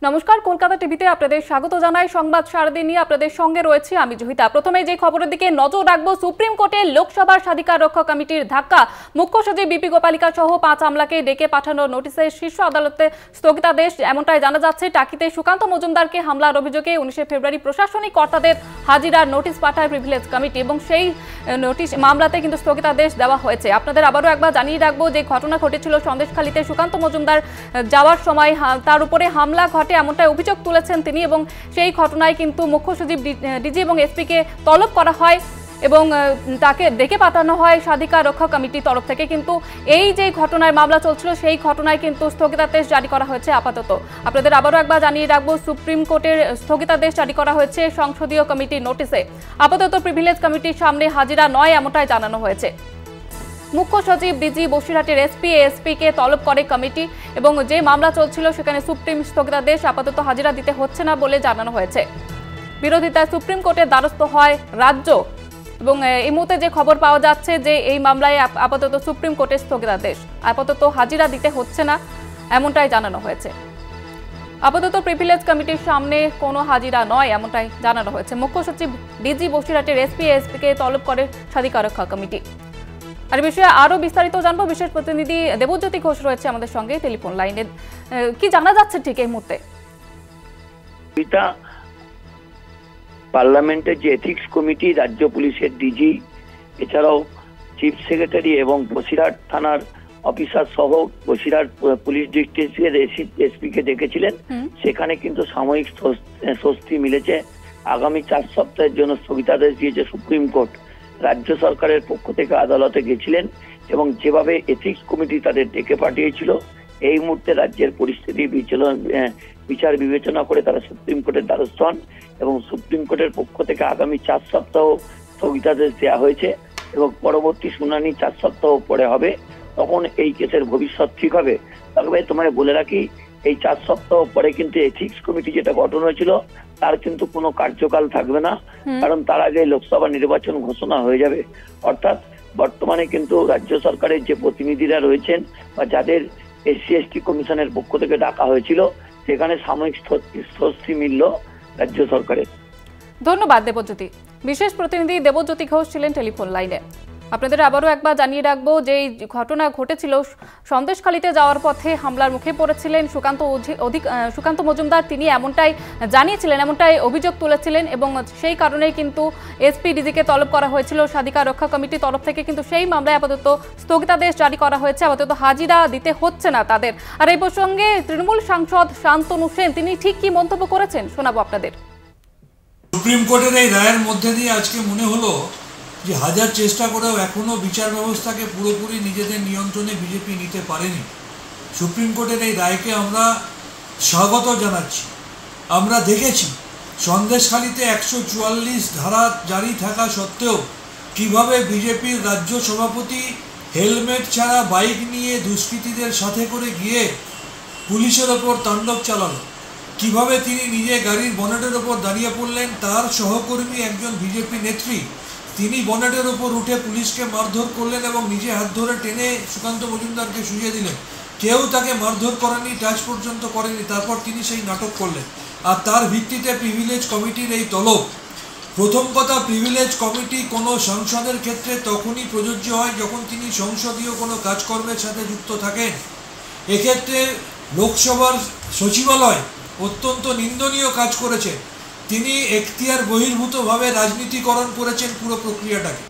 নমস্কার, কলকাতা টিভিতে আপনাদের স্বাগত জানাই। সংবাদ সারাদিন নিয়ে আপনাদের সঙ্গে রয়েছে আমি জহিতা। প্রথমে যে খবরের দিকে নজর রাখবো, সুপ্রিম কোর্টে লোকসভার স্বাধিকার রক্ষা কমিটির ধাক্কা। মুখ্য সচিব বিপি গোপালিকা সহ 5 আমলাকে ডেকে পাঠানো নোটিশে শীর্ষ আদালতে স্থগিতাদেশ। এমনটাই জানা যাচ্ছে। টাকিতে সুকান্ত মজুমদারকে হামলার অভিযোগে 19 ফেব্রুয়ারি প্রশাসনিক কর্তাদের হাজিরার নোটিশ পাঠায় প্রিভিলেজ কমিটি এবং সেই নোটিশ মামলাতে কিন্তু স্থগিতাদেশ দেওয়া হয়েছে। আপনাদের আবারও একবার জানিয়ে রাখবো যে ঘটনা ঘটেছিল সন্দেশখালীতে। সুকান্ত মজুমদার যাওয়ার সময় তার উপরে হামলা ঘটে এমনটাই অভিযোগ তুলেছেন তিনি এবং সেই ঘটনায় কিন্তু মুখ্য সচিব ডিজি এবং এসপিকে তলব করা হয় এবং তাকে ডেকে পাঠানো হয় স্বাধিকার রক্ষা কমিটির তরফ থেকে। কিন্তু এই যে ঘটনায় মামলা চলছিল সেই ঘটনায় কিন্তু স্থগিতাদেশ জারি করা হয়েছে আপাতত। আপনাদের আবারও একবার জানিয়ে রাখবো, সুপ্রিম কোর্টের স্থগিতাদেশ জারি করা হয়েছে সংসদীয় কমিটির নোটিশে। আপাতত প্রিভিলেজ কমিটির সামনে হাজিরা নয় এমনটাই জানানো হয়েছে। মুখ্য সচিব ডিজি, বসিরহাটের এসপিকে তলব করে কমিটি এবং যে মামলা চলছিল সেখানে সুপ্রিম স্থগিতাদেশ, আপাতত হাজিরা দিতে হচ্ছে না বলে জানানো হয়েছে। বিরোধিতায় সুপ্রিম কোর্টের দ্বারস্থ হয় রাজ্য এবং এই মুহূর্তে যে খবর পাওয়া যাচ্ছে যে এই মামলায় আপাতত সুপ্রিম কোর্টের স্থগিতাদেশ, আপাতত হাজিরা দিতে হচ্ছে না এমনটাই জানানো হয়েছে। আপাতত প্রিভিলেজ কমিটির সামনে কোনো হাজিরা নয় এমনটাই জানানো হয়েছে। মুখ্য সচিব ডিজি, বসিরহাটের এসপিকে তলব করে স্বাধিকার রক্ষা কমিটি। আর বিষয়ে আরো বিস্তারিত জানবো, বিশেষ প্রতিনিধি দেবজ্যোতি ঘোষ রয়েছে আমাদের সঙ্গে টেলিফোন লাইনে। কি জানা যাচ্ছে ঠিক এই মুহূর্তে? পার্লামেন্টের যে এথিক্স কমিটি, রাজ্য পুলিশের ডিজি, এছাড়াও চিফ সেক্রেটারি এবং বসিরহাট থানার অফিসার সহ বসিরহাট পুলিশ ডিস্ট্রিক্টের এসপিকে ডেকেছিলেন। সেখানে কিন্তু সাময়িক স্বস্তি মিলেছে। আগামী 4 সপ্তাহের জন্য স্থগিতাদেশ দিয়েছে সুপ্রিম কোর্ট। রাজ্য সরকারের পক্ষ থেকে আদালতে গেছিলেন এবং যেভাবে এথিক্স কমিটি তাদের ডেকে পাঠিয়েছিল, এই মুহূর্তে রাজ্যের পরিস্থিতি বিচার বিবেচনা করে তারা সুপ্রিম কোর্টের দ্বারস্থ হন এবং সুপ্রিম কোর্টের পক্ষ থেকে আগামী 4 সপ্তাহ স্থগিতাদেশ দেওয়া হয়েছে এবং পরবর্তী শুনানি 4 সপ্তাহ পরে হবে। তখন এই কেসের ভবিষ্যৎ ঠিক হবে। তবে তোমায় বলে রাখি, এই 4 সপ্তাহ পরে কিন্তু এথিক্স কমিটি যেটা গঠন হয়েছিল তার কিন্তু কোনো কার্যকাল থাকবে না, কারণ তার আগে লোকসভা নির্বাচন ঘোষণা হয়ে যাবে। অর্থাৎ বর্তমানে কিন্তু রাজ্য সরকারের যে প্রতিনিধিরা রয়েছেন বা যাদের এসসি এসটি কমিশনের পক্ষ থেকে ডাকা হয়েছিল, সেখানে সাময়িক স্বস্তি মিলল রাজ্য সরকারের। ধন্যবাদ দেবজ্যোতি। বিশেষ প্রতিনিধি দেবজ্যোতি ঘোষ ছিলেন টেলিফোন লাইনে। আপনাদের আবারও একবার জানিয়ে রাখবো যে এই ঘটনা ঘটেছিল সন্দেশখালীতে যাওয়ার পথে হামলার মুখে পড়েছিলেন সুকান্ত মজুমদার। তিনি এমনটাই জানিয়েছিলেন, এমনটাই অভিযোগ তুলেছিলেন এবং সেই কারণেই কিন্তু এসপি ডিজিকে তলব করা হয়েছিল স্বাধিকার রক্ষা কমিটির তরফ থেকে। কিন্তু সেই মামলায় আপাতত স্থগিতাদেশ জারি করা হয়েছে, আপাতত হাজিরা দিতে হচ্ছে না তাদের। আর এই প্রসঙ্গে তৃণমূল সাংসদ শান্তনু সেন তিনি ঠিক কি মন্তব্য করেছেন শোনাবো আপনাদের। সুপ্রিম কোর্টের এই রায়ের মধ্যে দিয়ে আজকে মনে হলো যে হাজার চেষ্টা করেও এখনও বিচার ব্যবস্থাকে পুরোপুরি নিজেদের নিয়ন্ত্রণে বিজেপি নিতে পারেনি। সুপ্রিম কোর্টের এই রায়কে আমরা স্বাগত জানাচ্ছি। আমরা দেখেছি সন্দেশখালীতে 144 ধারা জারি থাকা সত্ত্বেও কিভাবে বিজেপির রাজ্য সভাপতি হেলমেট ছাড়া বাইক নিয়ে দুষ্কৃতীদের সাথে করে গিয়ে পুলিশের ওপর তাণ্ডব চালালো, কিভাবে তিনি নিজে গাড়ির বনেটের ওপর দাঁড়িয়ে পড়লেন, তার সহকর্মী একজন বিজেপি নেত্রী তিনি বনেটের ওপর উঠে পুলিশকে মারধর করলেন এবং নিজে হাত ধরে টেনে সুকান্ত মজুমদারকে শুইয়ে দিলেন। কেউ তাকে মারধর করেনি, টাচ পর্যন্ত করেনি। তারপর তিনি সেই নাটক করলেন আর তার ভিত্তিতে প্রিভিলেজ কমিটির এই তলব। প্রথম কথা, প্রিভিলেজ কমিটি কোনো সাংসদের ক্ষেত্রে তখনই প্রযোজ্য হয় যখন তিনি সংসদীয় কোনো কাজকর্মের সাথে যুক্ত থাকেন। এক্ষেত্রে লোকসভার সচিবালয় অত্যন্ত নিন্দনীয় কাজ করেছে। তিনি এখতিয়ার বহির্ভূতভাবে রাজনীতিকরণ করেছেন পুরো প্রক্রিয়াটাকে।